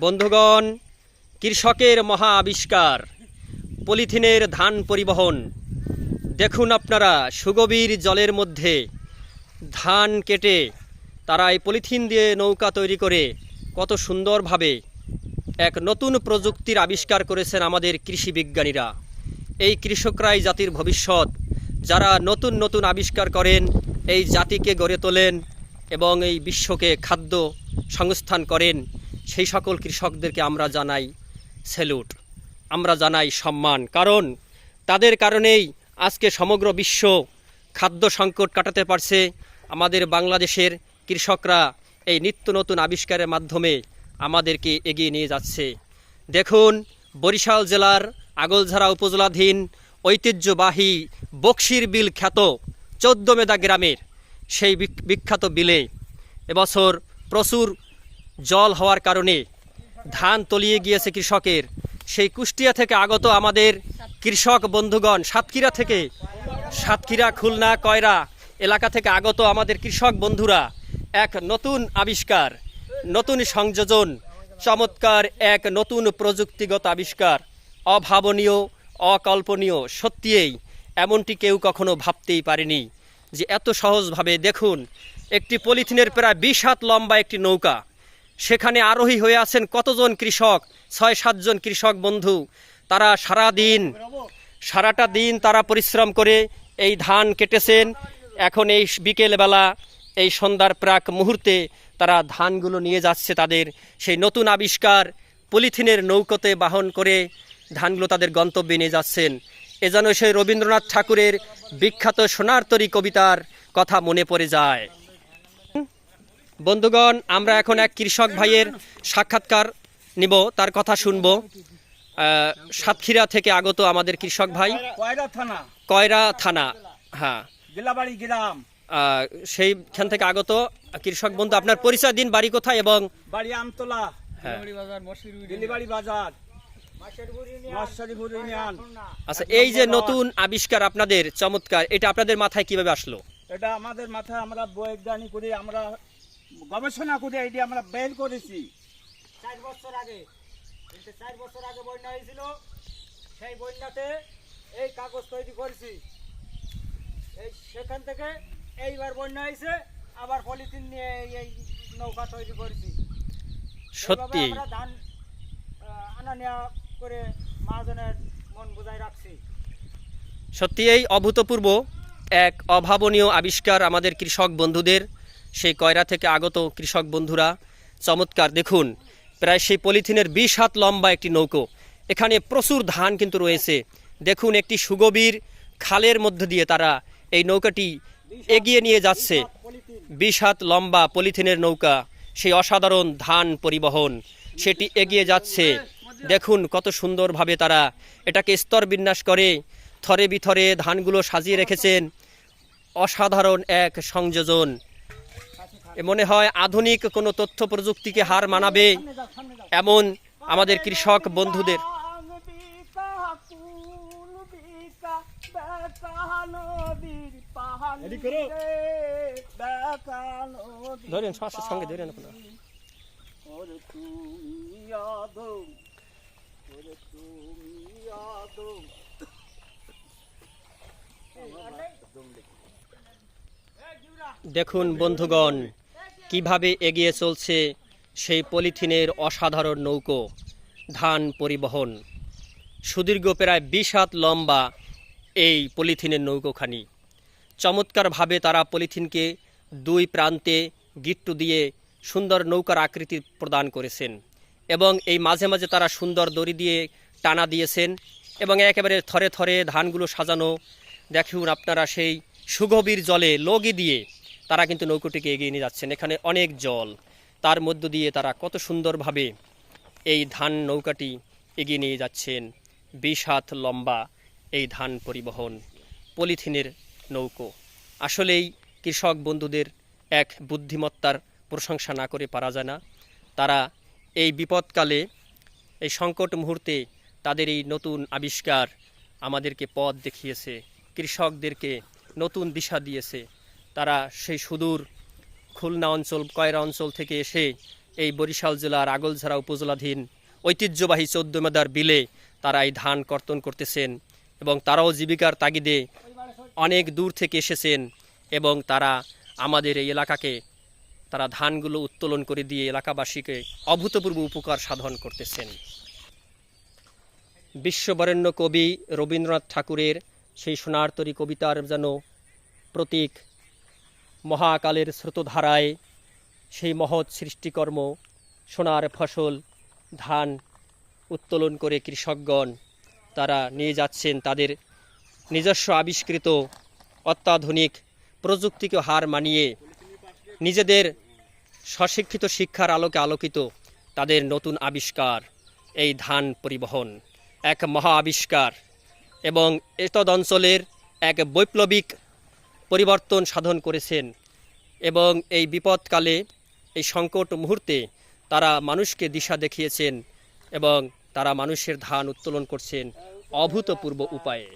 বন্ধুগণ, কৃষকের মহা আবিষ্কার পলিথিনের ধান পরিবহন। দেখুন আপনারা, সুগভীর জলের মধ্যে ধান কেটে তারা এই পলিথিন দিয়ে নৌকা তৈরি করে কত সুন্দরভাবে এক নতুন প্রযুক্তির আবিষ্কার করেছেন আমাদের কৃষি বিজ্ঞানীরা। এই কৃষকরাই জাতির ভবিষ্যৎ, যারা নতুন নতুন আবিষ্কার করেন, এই জাতিকে গড়ে তোলেন এবং এই বিশ্বকে খাদ্য সংস্থান করেন। সেই সকল কৃষকদেরকে আমরা জানাই স্যালুট, আমরা জানাই সম্মান, কারণ তাদের কারণেই আজকে সমগ্র বিশ্ব খাদ্য সংকট কাটাতে পারছে। আমাদের বাংলাদেশের কৃষকরা এই নিত্য নতুন আবিষ্কারের মাধ্যমে আমাদেরকে এগিয়ে নিয়ে যাচ্ছে। দেখুন, বরিশাল জেলার আগলঝাড়া উপজেলাধীন ঐতিহ্যবাহী বক্সির বিল খ্যাত 14 মেদা গ্রামের সেই বিখ্যাত বিলে এবছর প্রচুর জল হওয়ার কারণে ধান তলিয়ে গিয়েছে কৃষকের। সেই কুষ্টিয়া থেকে আগত আমাদের কৃষক বন্ধুগণ, সাতক্ষীরা, খুলনা, কয়রা এলাকা থেকে আগত আমাদের কৃষক বন্ধুরা এক নতুন আবিষ্কার, নতুন সংযোজন, চমৎকার এক নতুন প্রযুক্তিগত আবিষ্কার, অভাবনীয়, অকল্পনীয়। সত্যিই এমনটি কেউ কখনো ভাবতেই পারেনি যে এত সহজভাবে। দেখুন, একটি পলিথিনের প্রায় 20 হাত লম্বা একটি নৌকা, সেখানে আরোহী হয়ে আছেন কতজন কৃষক, 6-7 জন কৃষক বন্ধু। তারা সারাটা দিন তারা পরিশ্রম করে এই ধান কেটেছেন। এখন এই বিকেলবেলা, এই সন্ধ্যার প্রাক মুহূর্তে তারা ধানগুলো নিয়ে যাচ্ছে তাদের সেই নতুন আবিষ্কার পলিথিনের নৌকোতে বাহন করে ধানগুলো তাদের গন্তব্যে নিয়ে যাচ্ছেন। এ যেন সেই রবীন্দ্রনাথ ঠাকুরের বিখ্যাত সোনার তরী কবিতার কথা মনে পড়ে যায়। বন্ধুগণ, আমরা এখন এক কৃষক ভাইয়ের সাক্ষাৎকার নিব, তার কথা শুনব। সাতক্ষীরা থেকে আগত আমাদের কৃষক ভাই, কয়রা থানা, হ্যাঁ, গিলাবাড়ি গ্রাম, সেইখান থেকে আগত কৃষক বন্ধু। আপনার পরিচয় দিন, বাড়ি কোথায়? এবং বাড়ি আমতলা, হ্যাঁ, গিলিবাড়ি বাজার। আচ্ছা, এই যে নতুন আবিষ্কার আপনাদের চমৎকার, এটা আপনাদের মাথায় কিভাবে আসলো? এটা আমাদের মাথায়, আমরা বৈজ্ঞানিক করে, আমরা গবেষণা করে এটি আমরা বের করেছি। 4 বছর আগে বন্যা হয়েছিল, সেই বন্যাতে এই কাগজ তৈরি করেছি। এই সেখান থেকে এইবার বন্যা হয়েছে, আবার পলিথিন নিয়ে এই নৌকা তৈরি করেছি। সত্যি আমরা ধান আনা নেওয়া করে মহাজনের মন বুঝাই রাখছি। সত্যি এই অভূতপূর্ব এক অভাবনীয় আবিষ্কার আমাদের কৃষক বন্ধুদের, সেই কয়রা থেকে আগত কৃষক বন্ধুরা চমৎকার। দেখুন, প্রায় সেই পলিথিনের 20 হাত লম্বা একটি নৌকো, এখানে প্রচুর ধান কিন্তু রয়েছে। দেখুন, একটি সুগভীর খালের মধ্য দিয়ে তারা এই নৌকাটি এগিয়ে নিয়ে যাচ্ছে। 20 হাত লম্বা পলিথিনের নৌকা, সেই অসাধারণ ধান পরিবহন, সেটি এগিয়ে যাচ্ছে। দেখুন কত সুন্দরভাবে তারা এটাকে স্তর বিন্যাস করে থরে বিথরে ধানগুলো সাজিয়ে রেখেছেন। অসাধারণ এক সংযোজন, মনে হয় আধুনিক কোনো তথ্য প্রযুক্তিকে হার মানাবে এমন আমাদের কৃষক বন্ধুদের। ধরেন শ্বাসের সঙ্গে ধরেন আপনারা। দেখুন বন্ধুগণ, কিভাবে এগিয়ে চলছে সেই পলিথিনের অসাধারণ নৌকো ধান পরিবহন। সুদীর্ঘ প্রায় 20 হাত লম্বা এই পলিথিনের নৌকোখানি, চমৎকারভাবে তারা পলিথিনকে 2 প্রান্তে গিট্টু দিয়ে সুন্দর নৌকার আকৃতি প্রদান করেছেন এবং এই মাঝে মাঝে তারা সুন্দর দড়ি দিয়ে টানা দিয়েছেন এবং একেবারে থরে থরে ধানগুলো সাজানো। দেখুন আপনারা, সেই সুগভীর জলে লগি দিয়ে তারা কিন্তু নৌকোটিকে এগিয়ে নিয়ে যাচ্ছেন। এখানে অনেক জল, তার মধ্য দিয়ে তারা কত সুন্দরভাবে এই ধান নৌকাটি এগিয়ে নিয়ে যাচ্ছেন। 20 হাত লম্বা এই ধান পরিবহন পলিথিনের নৌকো। আসলেই কৃষক বন্ধুদের এক বুদ্ধিমত্তার প্রশংসা না করে পারা যায় না। তারা এই বিপদকালে, এই সংকট মুহূর্তে তাদের এই নতুন আবিষ্কার আমাদেরকে পথ দেখিয়েছে, কৃষকদেরকে নতুন দিশা দিয়েছে। তারা সেই সুদূর খুলনা অঞ্চল, কয়রা অঞ্চল থেকে এসে এই বরিশাল জেলার আগলঝাড়া উপজেলাধীন ঐতিহ্যবাহী 14 মেদার বিলে তারা এই ধান কর্তন করতেছেন এবং তারাও জীবিকার তাগিদে অনেক দূর থেকে এসেছেন এবং তারা আমাদের এই এলাকাকে তারা ধানগুলো উত্তোলন করে দিয়ে এলাকাবাসীকে অভূতপূর্ব উপকার সাধন করতেছেন। বিশ্ববরেণ্য কবি রবীন্দ্রনাথ ঠাকুরের সেই সোনারতরী কবিতার যেন প্রতীক মহাকালের স্রোতধারায় সেই মহৎ সৃষ্টিকর্ম সোনার ফসল ধান উত্তোলন করে কৃষকগণ তারা নিয়ে যাচ্ছেন তাদের নিজস্ব আবিষ্কৃত অত্যাধুনিক প্রযুক্তিকে হার মানিয়ে নিজেদের স্বশিক্ষিত শিক্ষার আলোকে আলোকিত তাদের নতুন আবিষ্কার এই ধান পরিবহন এক মহা আবিষ্কার এবং এতদ অঞ্চলের এক বৈপ্লবিক পরিবর্তন সাধন করেছেন এবং এই বিপদকালে এই সংকট মুহূর্তে তারা মানুষকে দিশা দেখিয়েছেন এবং তারা মানুষের ধান উত্তোলন করছেন অভূতপূর্ব উপায়ে।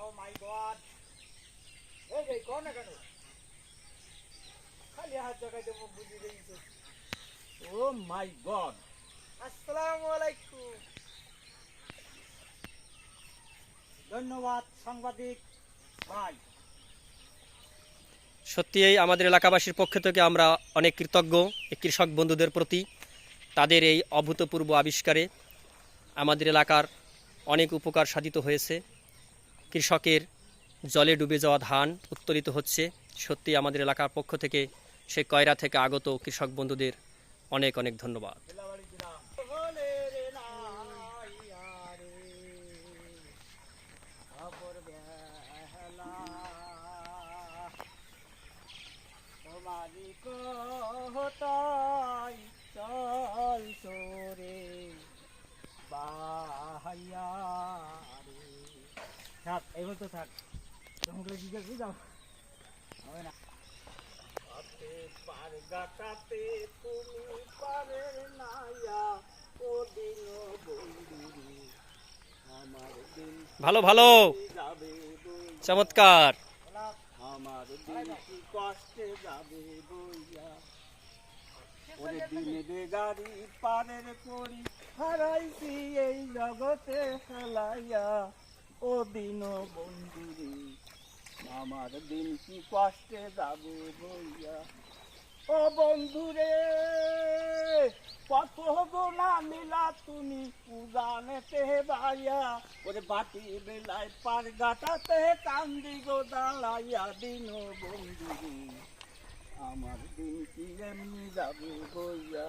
Oh my God! এই যে কোন না কেন খালি হাত জায়গাতে মুখ বুঝিয়ে দিয়েছে। ও মাই গড! আসসালামু আলাইকুম। ধন্যবাদ সাংবাদিক ভাই। সত্যিই আমাদের এলাকাবাসীর পক্ষ থেকে আমরা অনেক কৃতজ্ঞ এই কৃষক বন্ধুদের প্রতি তাদের এই অভূতপূর্ব আবিষ্কারে আমাদের এলাকার অনেক উপকার সাধিত হয়েছে। কৃষকের জলে ডুবে যাওয়া ধান উত্তোলিত হচ্ছে। সত্যি আমাদের এলাকার পক্ষ থেকে সেই কয়রা থেকে আগত কৃষক বন্ধুদের অনেক অনেক ধন্যবাদ। থাক এবার তো থাক তোমাকে জিজ্ঞাসা যাও হবে না হাতে পার গাটাতে তুমি পারে নাইয়া ও দিন বন্ধুরে আমার দিন ভালো ভালো যাবে চমৎকার। আমার দিন কি কষ্টে যাবে বইয়া ওরে দিনে বেগারি পারের করি হারাইছি এই জগতে হেলাইয়া ও দিন বন্ধুরে আমার দিন কি কষ্টে যাবে বইয়া ও বন্ধুরে কত গোনা মিলা তুমি পূজানেতে বাইয়া ওরে বাটি বেলায় পার গাটাতে কান্দি গো দাঁড়াইয়া দিন বন্ধুরে আমার দিন কি এমনি যাবে বইয়া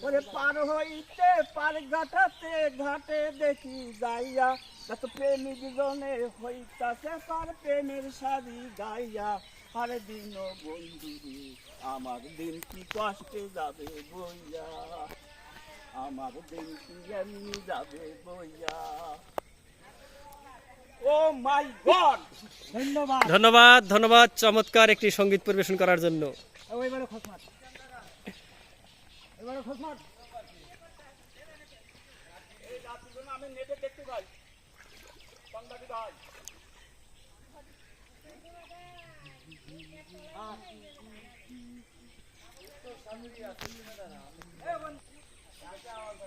ওরে পার হইতে পার ঘাটাতে ঘাটে দেখি যাইয়া যত প্রেমিক জনে হইতাছে পার প্রেমের শাড়ি গাইয়া আরে দিন বন্ধুরে আমার দিন কি কষ্টে যাবে বইয়া আমার দিন কি এমনি যাবে বইয়া ও মাই গড ধন্যবাদ ধন্যবাদ ধন্যবাদ চমৎকার একটি সঙ্গীত পরিবেশন করার জন্য। এবারে খোঁজমার এবারে খোঁজমার এই রাতগুলো আমি নেটে দেখতে পাই সাংবাদিক ভাই তো সামনে আছে এই বন্ধ কাছে আওয়াজ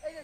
এই যে